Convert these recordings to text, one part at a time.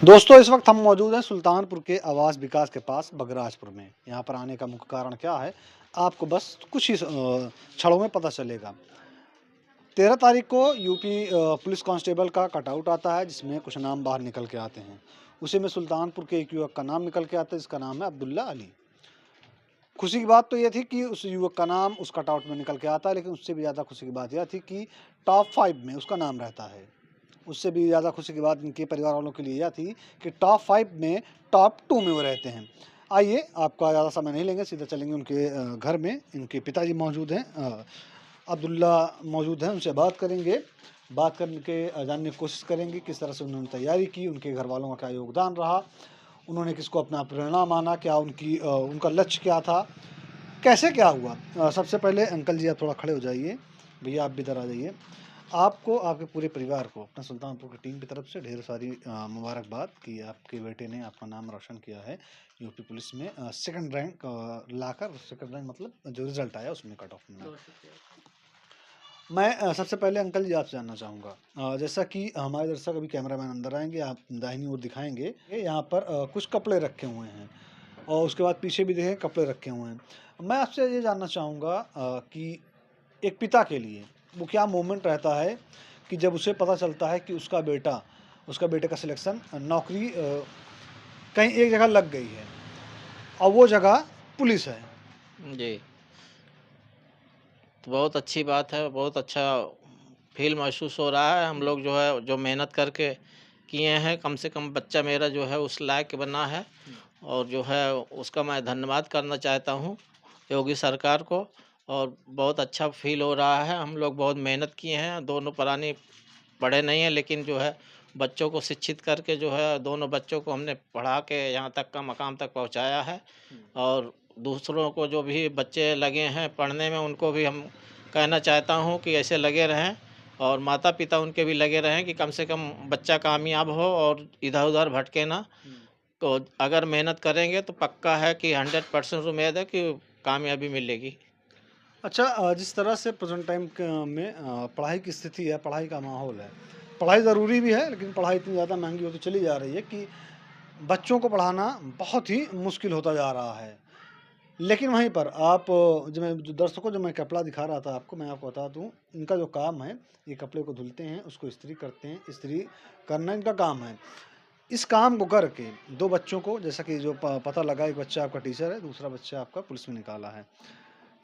दोस्तों इस वक्त हम मौजूद हैं सुल्तानपुर के आवास विकास के पास बगराजपुर में। यहाँ पर आने का मुख्य कारण क्या है, आपको बस कुछ ही क्षणों में पता चलेगा। 13 तारीख को यूपी पुलिस कांस्टेबल का कटआउट आता है, जिसमें कुछ नाम बाहर निकल के आते हैं। उसी में सुल्तानपुर के एक युवक का नाम निकल के आता है, जिसका नाम है अब्दुल्ला अली। खुशी की बात तो यह थी कि उस युवक का नाम उस कटआउट में निकल के आता है, लेकिन उससे भी ज़्यादा खुशी की बात यह थी कि टॉप 5 में उसका नाम रहता है। उससे भी ज़्यादा खुशी की बात इनके परिवार वालों के लिए यह थी कि टॉप 5 में टॉप 2 में वो रहते हैं। आइए, आपका ज़्यादा समय नहीं लेंगे, सीधा चलेंगे उनके घर में। इनके पिताजी मौजूद हैं, अब्दुल्ला मौजूद हैं, उनसे बात करेंगे। बात करके जानने की कोशिश करेंगे किस तरह से उन्होंने तैयारी की, उनके घर वालों का क्या योगदान रहा, उन्होंने किसको अपना प्रेरणा माना, क्या उनका लक्ष्य क्या था, कैसे क्या हुआ। सबसे पहले अंकल जी आप थोड़ा खड़े हो जाइए, भैया आप भी इधर आ जाइए। आपको, आपके पूरे परिवार को अपना सुल्तानपुर की टीम की तरफ से ढेर सारी मुबारकबाद कि आपके बेटे ने आपका नाम रोशन किया है यूपी पुलिस में, सेकंड रैंक लाकर। सेकंड रैंक मतलब जो रिजल्ट आया उसमें कट ऑफ में। मैं सबसे पहले अंकल जी आपसे जानना चाहूँगा, जैसा कि हमारे दर्शक अभी कैमरामैन अंदर आएंगे, आप दाहिनी ओर दिखाएंगे, यहाँ पर कुछ कपड़े रखे हुए हैं और उसके बाद पीछे भी देखें कपड़े रखे हुए हैं। मैं आपसे ये जानना चाहूँगा कि एक पिता के लिए वो क्या मोमेंट रहता है कि जब उसे पता चलता है कि उसका बेटे का सिलेक्शन नौकरी कहीं एक जगह लग गई है और वो जगह पुलिस है। जी, तो बहुत अच्छी बात है, बहुत अच्छा फ़ील महसूस हो रहा है। हम लोग जो है, जो मेहनत करके किए हैं, कम से कम बच्चा मेरा जो है उस लायक बना है और जो है उसका मैं धन्यवाद करना चाहता हूँ योगी सरकार को। और बहुत अच्छा फ़ील हो रहा है। हम लोग बहुत मेहनत किए हैं, दोनों प्राणी पढ़े नहीं हैं, लेकिन जो है बच्चों को शिक्षित करके जो है दोनों बच्चों को हमने पढ़ा के यहाँ तक का मकाम तक पहुँचाया है। और दूसरों को जो भी बच्चे लगे हैं पढ़ने में, उनको भी हम कहना चाहता हूँ कि ऐसे लगे रहें और माता-पिता उनके भी लगे रहें कि कम से कम बच्चा कामयाब हो और इधर-उधर भटके ना। तो अगर मेहनत करेंगे तो पक्का है कि 100% उम्मीद है कि कामयाबी मिलेगी। अच्छा, जिस तरह से प्रेजेंट टाइम में पढ़ाई की स्थिति है, पढ़ाई का माहौल है, पढ़ाई ज़रूरी भी है, लेकिन पढ़ाई इतनी ज़्यादा महंगी होती चली जा रही है कि बच्चों को पढ़ाना बहुत ही मुश्किल होता जा रहा है। लेकिन वहीं पर आप, जो दर्शकों, जो मैं कपड़ा दिखा रहा था आपको, मैं आपको बता दूँ, इनका जो काम है, ये कपड़े को धुलते हैं, उसको इस्त्री करते हैं, इस्त्री करना इनका काम है। इस काम को करके 2 बच्चों को, जैसा कि जो पता लगा, एक बच्चा आपका टीचर है, दूसरा बच्चा आपका पुलिस में निकाला है।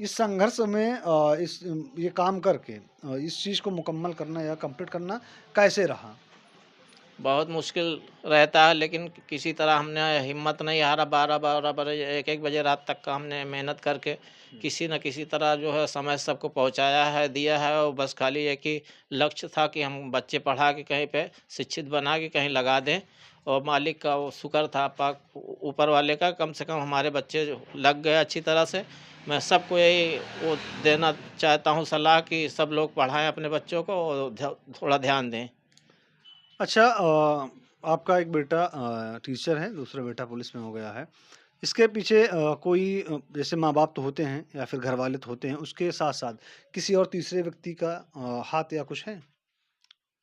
इस संघर्ष में ये काम करके इस चीज़ को मुकम्मल करना या कंप्लीट करना कैसे रहा? बहुत मुश्किल रहता है, लेकिन किसी तरह हमने हिम्मत नहीं हारा। 12-12 बजे, 1-1 बजे रात तक का हमने मेहनत करके किसी न किसी तरह जो है समय सबको पहुंचाया है, दिया है। और बस खाली एक ही लक्ष्य था कि हम बच्चे पढ़ा के कहीं पे शिक्षित बना के कहीं लगा दें। और मालिक का वो शुक्र था, पाक ऊपर वाले का, कम से कम हमारे बच्चे जो लग गए अच्छी तरह से। मैं सबको यही वो देना चाहता हूँ सलाह कि सब लोग पढ़ाएं अपने बच्चों को और थोड़ा ध्यान दें। अच्छा, आपका एक बेटा टीचर है, दूसरा बेटा पुलिस में हो गया है। इसके पीछे कोई, जैसे माँ-बाप तो होते हैं या फिर घरवाले तो होते हैं, उसके साथ-साथ किसी और तीसरे व्यक्ति का हाथ या कुछ है?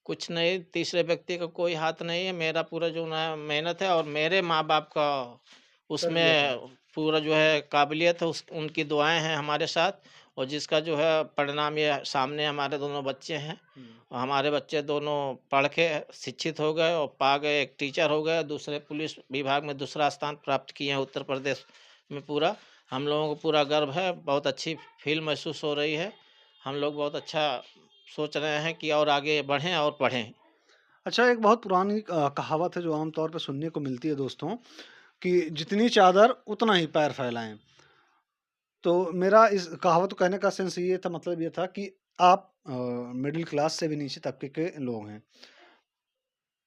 कुछ नहीं, तीसरे व्यक्ति का कोई हाथ नहीं है। मेरा पूरा जो ना मेहनत है और मेरे माँ-बाप का तरबियत है। उसमें पूरा जो है काबिलियत है, उस उनकी दुआएँ हैं हमारे साथ। और जिसका जो है परिणाम ये सामने हमारे दोनों बच्चे हैं। हुँ। और हमारे बच्चे दोनों पढ़ के शिक्षित हो गए और पा गए, एक टीचर हो गए, दूसरे पुलिस विभाग में दूसरा स्थान प्राप्त किए हैं उत्तर प्रदेश में पूरा। हम लोगों को पूरा गर्व है, बहुत अच्छी फ़ील महसूस हो रही है। हम लोग बहुत अच्छा सोच रहे हैं कि और आगे बढ़ें और पढ़ें। अच्छा, एक बहुत पुरानी कहावत है जो आम तौर पे सुनने को मिलती है दोस्तों, कि जितनी चादर उतना ही पैर फैलाएँ। तो मेरा इस कहावत को कहने का सेंस ये था, मतलब ये था कि आप मिडल क्लास से भी नीचे तबके के लोग हैं।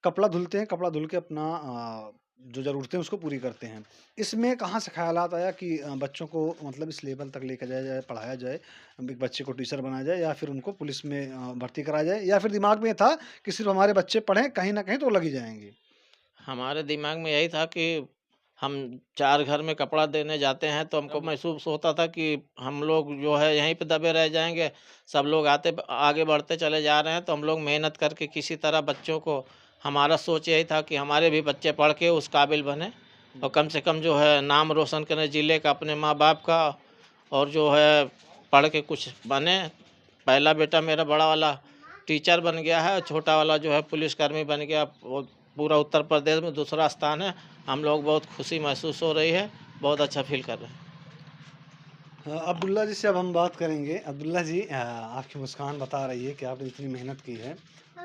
कपड़ा धुलते हैं, कपड़ा धुल के अपना जो ज़रूरतें हैं उसको पूरी करते हैं। इसमें कहाँ से ख़्यालात आया कि बच्चों को मतलब इस लेवल तक लेके जाया जाए, पढ़ाया जाए, एक बच्चे को टीचर बनाया जाए या फिर उनको पुलिस में भर्ती कराया जाए, या फिर दिमाग में ये था कि सिर्फ़ हमारे बच्चे पढ़ें, कहीं न कहीं तो लग ही जाएँगे? हमारे दिमाग में यही था कि हम 4 घर में कपड़ा देने जाते हैं तो हमको महसूस होता था कि हम लोग जो है यहीं पे दबे रह जाएँगे। सब लोग आगे बढ़ते चले जा रहे हैं, तो हम लोग मेहनत करके किसी तरह बच्चों को हमारा सोच यही था कि हमारे भी बच्चे पढ़ के उस काबिल बने और कम से कम जो है नाम रोशन करें ज़िले का, अपने माँ बाप का, और जो है पढ़ के कुछ बने। पहला बेटा मेरा बड़ा वाला टीचर बन गया है, छोटा वाला जो है पुलिसकर्मी बन गया। वो पूरा उत्तर प्रदेश में दूसरा स्थान है। हम लोग बहुत खुशी महसूस हो रही है, बहुत अच्छा फील कर रहे हैं। अब्दुल्ला जी से अब हम बात करेंगे। अब्दुल्ला जी, आपकी मुस्कान बता रही है कि आपने इतनी मेहनत की है।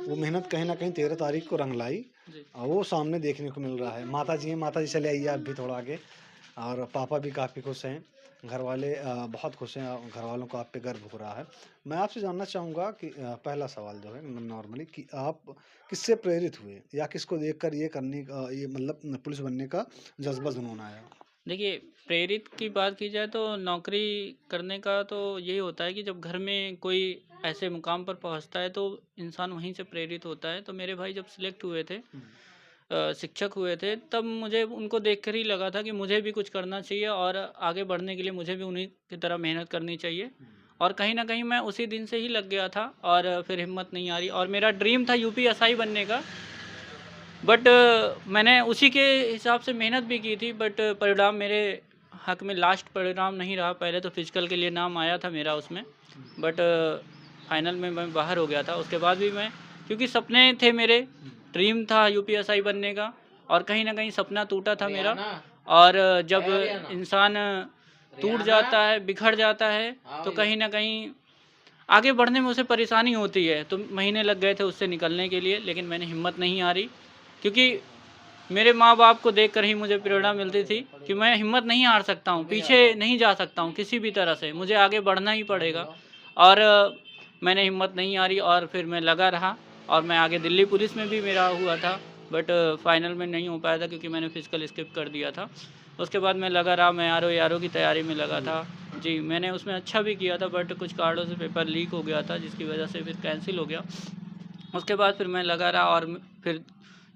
वो मेहनत कहीं न कहीं 13 तारीख को रंग लाई जी। और वो सामने देखने को मिल रहा है। माता जी हैं, माता जी चले आइए आप भी थोड़ा आगे। और पापा भी काफ़ी खुश हैं, घरवाले बहुत खुश हैं, घरवालों को आप पे गर्व हो रहा है। मैं आपसे जानना चाहूँगा कि पहला सवाल जो है नॉर्मली कि आप किससे प्रेरित हुए या किसको देखकर ये करने का ये मतलब पुलिस बनने का जज़्बा जुनून आया? देखिए, प्रेरित की बात की जाए तो नौकरी करने का तो यही होता है कि जब घर में कोई ऐसे मुकाम पर पहुंचता है तो इंसान वहीं से प्रेरित होता है। तो मेरे भाई जब सिलेक्ट हुए थे, शिक्षक हुए थे, तब मुझे उनको देखकर ही लगा था कि मुझे भी कुछ करना चाहिए और आगे बढ़ने के लिए मुझे भी उन्हीं की तरह मेहनत करनी चाहिए। और कहीं न कहीं मैं उसी दिन से ही लग गया था और फिर हिम्मत नहीं आ रही और मेरा ड्रीम था यूपीएसआई बनने का। बट मैंने उसी के हिसाब से मेहनत भी की थी, बट परिणाम मेरे हक में लास्ट परिणाम नहीं रहा। पहले तो फिजिकल के लिए नाम आया था मेरा उसमें, बट फाइनल में मैं बाहर हो गया था। उसके बाद भी मैं, क्योंकि सपने थे मेरे, ड्रीम था यूपीएसआई बनने का और कहीं ना कहीं सपना टूटा था मेरा। और जब इंसान टूट जाता है, बिखर जाता है, तो कहीं ना कहीं आगे बढ़ने में उसे परेशानी होती है। तो महीने लग गए थे उससे निकलने के लिए, लेकिन मैंने हिम्मत नहीं हारी, क्योंकि मेरे माँ-बाप को देखकर ही मुझे प्रेरणा मिलती थी कि मैं हिम्मत नहीं हार सकता हूँ, पीछे नहीं जा सकता हूँ किसी भी तरह से, मुझे आगे बढ़ना ही पड़ेगा। और मैंने हिम्मत नहीं हारी और फिर मैं लगा रहा और मैं आगे दिल्ली पुलिस में भी मेरा हुआ था, बट फाइनल में नहीं हो पाया था क्योंकि मैंने फिजिकल स्किप कर दिया था। उसके बाद मैं लगा रहा, मैं आरओ की तैयारी में लगा था। जी, मैंने उसमें अच्छा भी किया था, बट कुछ कारणों से पेपर लीक हो गया था जिसकी वजह से फिर कैंसिल हो गया। उसके बाद फिर मैं लगा रहा और फिर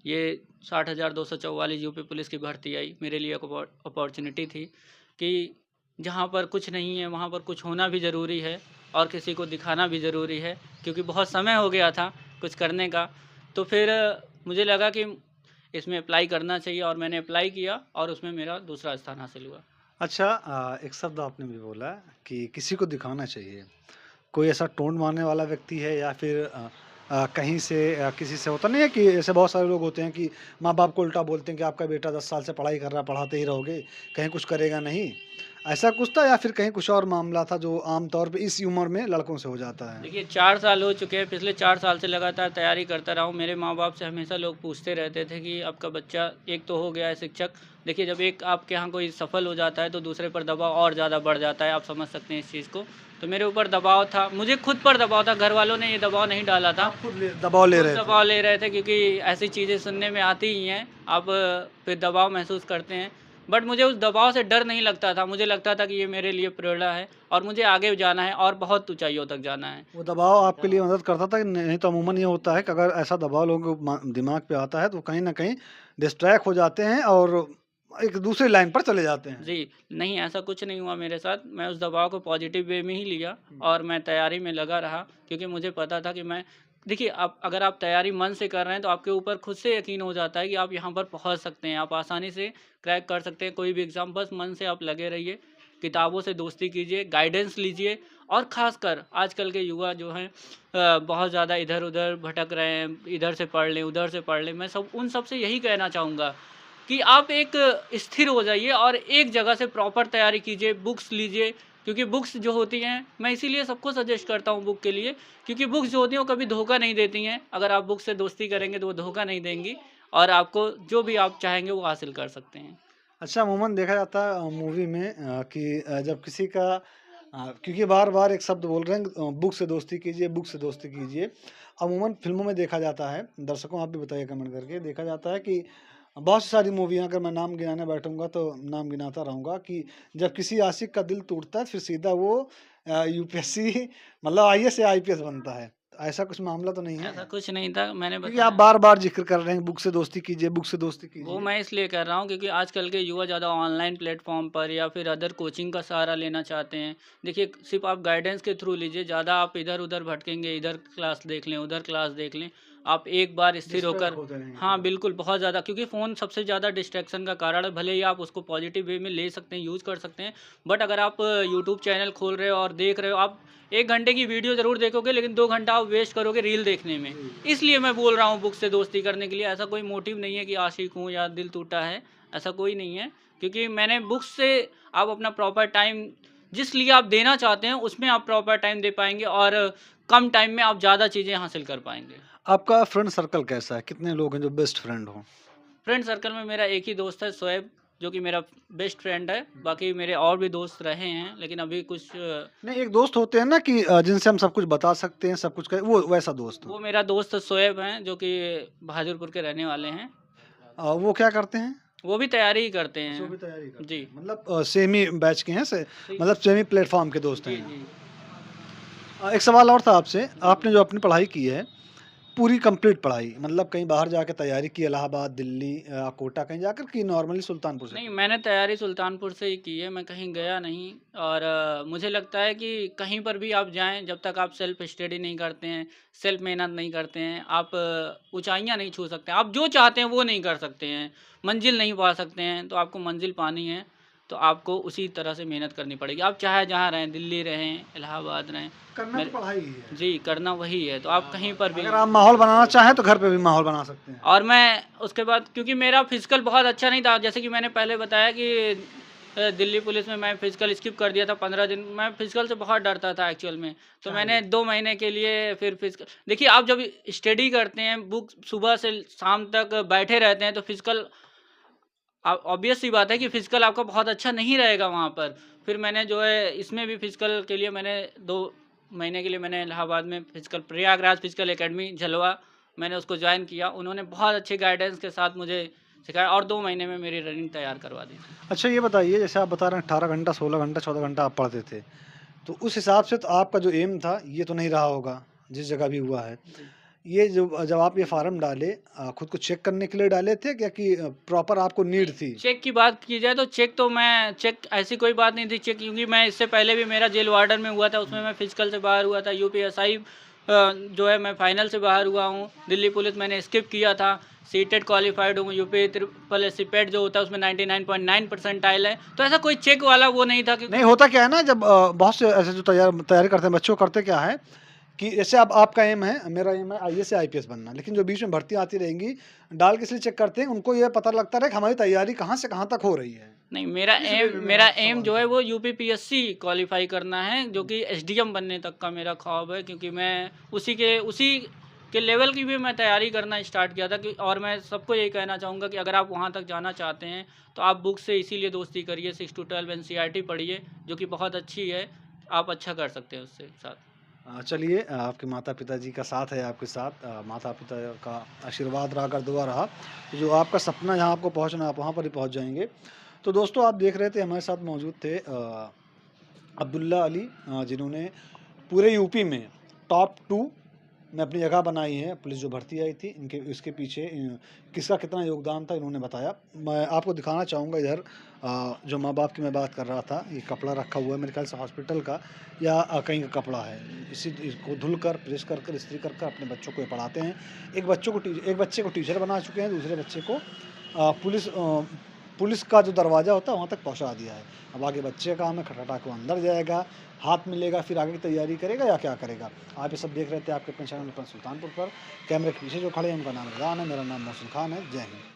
ये 60,244 यूपी पुलिस की भर्ती आई। मेरे लिए एक अपॉर्चुनिटी थी कि जहाँ पर कुछ नहीं है वहाँ पर कुछ होना भी ज़रूरी है और किसी को दिखाना भी ज़रूरी है, क्योंकि बहुत समय हो गया था कुछ करने का। तो फिर मुझे लगा कि इसमें अप्लाई करना चाहिए और मैंने अप्लाई किया और उसमें मेरा दूसरा स्थान हासिल हुआ। अच्छा, एक शब्द आपने भी बोला कि किसी को दिखाना चाहिए। कोई ऐसा टोंट मारने वाला व्यक्ति है या फिर कहीं से किसी से होता नहीं है कि ऐसे बहुत सारे लोग होते हैं कि माँ-बाप को उल्टा बोलते हैं कि आपका बेटा 10 साल से पढ़ाई कर रहा है, पढ़ाते ही रहोगे, कहीं कुछ करेगा नहीं। ऐसा कुछ था या फिर कहीं कुछ और मामला था जो आम तौर पे इस उम्र में लड़कों से हो जाता है? देखिए, 4 साल हो चुके हैं, पिछले 4 साल से लगातार तैयारी करता रहा हूँ। मेरे माँ-बाप से हमेशा लोग पूछते रहते थे कि आपका बच्चा एक तो हो गया है शिक्षक। देखिए, जब एक आपके यहाँ कोई सफल हो जाता है तो दूसरे पर दबाव और ज़्यादा बढ़ जाता है, आप समझ सकते हैं इस चीज़ को। तो मेरे ऊपर दबाव था, मुझे खुद पर दबाव था, घरवालों ने ये दबाव नहीं डाला था। आप खुद दबाव ले खुद रहे थे। दबाव ले रहे थे क्योंकि ऐसी चीज़ें सुनने में आती ही हैं, आप फिर दबाव महसूस करते हैं। बट मुझे उस दबाव से डर नहीं लगता था, मुझे लगता था कि ये मेरे लिए प्रेरणा है और मुझे आगे जाना है और बहुत ऊँचाइयों तक जाना है। वो दबाव आपके लिए मदद करता था कि नहीं तो अमूमन ये होता है कि अगर ऐसा दबाव लोगों के दिमाग पे आता है तो कहीं न कहीं डिस्ट्रैक्ट हो जाते हैं और एक दूसरी लाइन पर चले जाते हैं। जी, नहीं ऐसा कुछ नहीं हुआ मेरे साथ। मैं उस दबाव को पॉज़िटिव वे में ही लिया और मैं तैयारी में लगा रहा, क्योंकि मुझे पता था कि मैं, देखिए, आप अगर आप तैयारी मन से कर रहे हैं तो आपके ऊपर खुद से यकीन हो जाता है कि आप यहाँ पर पहुँच सकते हैं, आप आसानी से क्रैक कर सकते हैं कोई भी एग्ज़ाम। बस मन से आप लगे रहिए, किताबों से दोस्ती कीजिए, गाइडेंस लीजिए। और ख़ासकर आजकल के युवा जो हैं बहुत ज़्यादा इधर-उधर भटक रहे हैं, इधर से पढ़ लें, उधर से पढ़ लें। मैं उन सब से यही कहना चाहूँगा कि आप एक स्थिर हो जाइए और एक जगह से प्रॉपर तैयारी कीजिए, बुक्स लीजिए, क्योंकि बुक्स जो होती हैं, मैं इसीलिए सबको सजेस्ट करता हूँ बुक के लिए, क्योंकि बुक्स जो होती हैं वो कभी धोखा नहीं देती हैं। अगर आप बुक से दोस्ती करेंगे तो वो धोखा नहीं देंगी और आपको जो भी आप चाहेंगे वो हासिल कर सकते हैं। अच्छा, अमूमन देखा जाता है मूवी में कि जब किसी का क्योंकि बार-बार एक शब्द बोल रहे हैं बुक से दोस्ती कीजिए, बुक से दोस्ती कीजिए। अमूमन फ़िल्मों में देखा जाता है, दर्शकों आप भी बताइए कमेंट करके, देखा जाता है कि बहुत सी सारी मूवियाँ अगर मैं नाम गिनाने बैठूँगा तो नाम गिनाता रहूँगा कि जब किसी आशिक का दिल टूटता है फिर सीधा वो यूपीएससी मतलब आईएएस या आईपीएस बनता है। ऐसा कुछ मामला तो नहीं ऐसा है? कुछ नहीं था, मैंने क्योंकि आप बताया। बार-बार ज़िक्र कर रहे हैं बुक से दोस्ती कीजिए, बुक से दोस्ती वो कीजिए। मैं इसलिए कर रहा हूँ क्योंकि आजकल के युवा ज़्यादा ऑनलाइन प्लेटफ़ॉर्म पर या फिर अदर कोचिंग का सहारा लेना चाहते हैं। देखिए, सिर्फ़ आप गाइडेंस के थ्रू लीजिए, ज़्यादा आप इधर-उधर भटकेंगे, इधर क्लास देख लें, उधर क्लास देख लें, आप एक बार स्थिर डिस्ट्रैक्ट होकर होते रहेंगे हाँ, पूरा। बिल्कुल बहुत ज़्यादा, क्योंकि फ़ोन सबसे ज़्यादा डिस्ट्रैक्शन का कारण है। भले ही आप उसको पॉजिटिव वे में ले सकते हैं, यूज़ कर सकते हैं, बट अगर आप यूट्यूब चैनल खोल रहे हो और देख रहे हो, आप 1 घंटे की वीडियो ज़रूर देखोगे, लेकिन 2 घंटा आप वेस्ट करोगे रील देखने में। जी। इसलिए मैं बोल रहा हूँ बुक से दोस्ती करने के लिए। ऐसा कोई मोटिव नहीं है कि आशिक हूँ या दिल टूटा है, ऐसा कोई नहीं है। क्योंकि मैंने बुक्स से आप अपना प्रॉपर टाइम जिस लिए आप देना चाहते हैं, उसमें आप प्रॉपर टाइम दे पाएँगे और कम टाइम में आप ज़्यादा चीज़ें हासिल कर पाएँगे। आपका फ्रेंड सर्कल कैसा है? कितने लोग हैं जो बेस्ट फ्रेंड हों? फ्रेंड सर्कल में मेरा एक ही दोस्त है शोएब, जो कि मेरा बेस्ट फ्रेंड है। बाकी मेरे और भी दोस्त रहे हैं, लेकिन अभी कुछ नहीं, एक दोस्त होते हैं ना कि जिनसे हम सब कुछ बता सकते हैं, सब कुछ कर वो वैसा दोस्त। वो मेरा दोस्त शोएब हैं, जो कि बहादुरपुर के रहने वाले हैं। वो क्या करते हैं? वो भी तैयारी ही करते अच्छा, वो भी हैं। तैयारी करते जी। हैं। मतलब सेम ही बैच के हैं जी, मतलब सेम ही प्लेटफ़ॉर्म के दोस्त जी, हैं। जी। एक सवाल और था आपसे, आपने जो अपनी पढ़ाई की है, पूरी कंप्लीट पढ़ाई मतलब कहीं बाहर जाके तैयारी की इलाहाबाद, दिल्ली कोटा कहीं जाकर की नॉर्मली सुल्तानपुर से नहीं, की? मैंने तैयारी सुल्तानपुर से ही की है, मैं कहीं गया नहीं। और मुझे लगता है कि कहीं पर भी आप जाएँ, जब तक आप सेल्फ स्टडी नहीं करते हैं, सेल्फ मेहनत नहीं करते हैं, आप ऊँचाइयाँ नहीं छू सकते हैं। आप जो चाहते हैं वो नहीं कर सकते हैं, मंज़िल नहीं पा सकते हैं। तो आपको मंज़िल पानी है, तो आपको उसी तरह से मेहनत करनी पड़ेगी। आप चाहे जहाँ रहें, दिल्ली रहें, इलाहाबाद रहें, करना तो मेरे पढ़ाई ही है। जी, करना वही है। तो आप कहीं पर भी अगर आप माहौल बनाना चाहें तो घर पे भी माहौल बना सकते हैं। और मैं उसके बाद, क्योंकि मेरा फ़िज़िकल बहुत अच्छा नहीं था, जैसे कि मैंने पहले बताया कि दिल्ली पुलिस में मैं फ़िज़िकल स्किप कर दिया था 15 दिन। मैं फ़िज़िकल से बहुत डरता था एक्चुअल में। तो मैंने 2 महीने के लिए फिर फ़िज़िकल देखिए, आप जब स्टडी करते हैं, बुक सुबह से शाम तक बैठे रहते हैं, तो फ़िज़िकल ऑब्वियस सी बात है कि फ़िज़िकल आपका बहुत अच्छा नहीं रहेगा वहाँ पर। फिर मैंने जो है इसमें भी फ़िज़िकल के लिए मैंने 2 महीने के लिए मैंने इलाहाबाद में physical Prayagraj physical academy Jhalwa, मैंने उसको जॉइन किया। उन्होंने बहुत अच्छे गाइडेंस के साथ मुझे सिखाया और 2 महीने में मेरी रनिंग तैयार करवा दी थी। अच्छा, ये बताइए जैसे आप बता रहे हैं 18 घंटा, 16 घंटा, 14 घंटा आप पढ़ते थे। तो उस हिसाब से तो आपका जो एम था ये तो नहीं रहा होगा, जिस जगह भी हुआ है। जी। ये जो जब आप ये फ़ॉर्म डाले खुद को चेक करने के लिए डाले थे क्या कि प्रॉपर आपको नीड नहीं, थी? चेक की बात की जाए तो चेक तो मैं चेक ऐसी कोई बात नहीं थी चेक, क्योंकि मैं इससे पहले भी मेरा जेल वार्डन में हुआ था, उसमें मैं फ़िज़िकल से बाहर हुआ था। यूपीएसआई जो है मैं फाइनल से बाहर हुआ हूँ। दिल्ली पुलिस मैंने स्किप किया था। सीटेट क्वालिफ़ाइड हूँ। यूपी ट्रिपल एससी पेट जो होता है उसमें 99.9 परसेंटाइल है। तो ऐसा कोई चेक वाला वो नहीं था, नहीं, क्योंकि होता क्या है ना जब बहुत से ऐसे जो तैयारी करते हैं बच्चों करते क्या है कि जैसे अब आपका एम है, मेरा एम है आईएएस या आईपीएस बनना, लेकिन जो बीच में भर्ती आती रहेंगी, डाल के इसलिए चेक करते हैं, उनको ये पता लगता रहे कि हमारी तैयारी कहाँ से कहाँ तक हो रही है। नहीं, इस वे में मैंने मेरा आपसे एम सवाल जो है किया। वो यूपीपीएससी क्वालिफ़ाई करना है, जो कि एसडीएम बनने तक का मेरा ख्वाब है, क्योंकि मैं उसी के लेवल की भी मैं तैयारी करना स्टार्ट किया था कि और मैं सबको यही कहना चाहूँगा कि अगर आप वहाँ तक जाना चाहते हैं, तो आप बुक से इसीलिए दोस्ती करिए, 6 टू 12 एनसीईआरटी पढ़िए, जो कि बहुत अच्छी है। आप अच्छा कर सकते हैं उससे साथ। चलिए आपके माता-पिता जी का साथ है आपके साथ माता-पिता का आशीर्वाद रहा, अगर दुआ रहा, तो जो आपका सपना जहाँ आपको पहुँचना है, आप वहाँ पर ही पहुँच जाएँगे। तो दोस्तों आप देख रहे थे हमारे साथ मौजूद थे अब्दुल्ला अली जिन्होंने पूरे यूपी में टॉप 2 में अपनी जगह बनाई है। पुलिस जो भर्ती आई थी इनके इसके पीछे किसका कितना योगदान था इन्होंने बताया। मैं आपको दिखाना चाहूँगा इधर जो माँ-बाप की मैं बात कर रहा था, ये कपड़ा रखा हुआ है मेरे ख्याल से हॉस्पिटल का या कहीं का कपड़ा है। इसको धुलकर, प्रेस कर कर, इस्त्री कर कर अपने बच्चों को ये पढ़ाते हैं। एक बच्चे को टीचर बना चुके हैं, दूसरे बच्चे को पुलिस का जो दरवाज़ा होता है वहाँ तक पहुँचा दिया है। अब आगे बच्चे का काम है, खटखटा के वो अंदर जाएगा, हाथ मिलेगा, फिर आगे की तैयारी करेगा या क्या करेगा। आप ये सब देख रहे थे आपके अपने चैनल पर सुल्तानपुर पर। कैमरे के पीछे जो खड़े हैं उनका नाम रिज़वान है, मेरा नाम मोहसिन खान है। जय हिंद।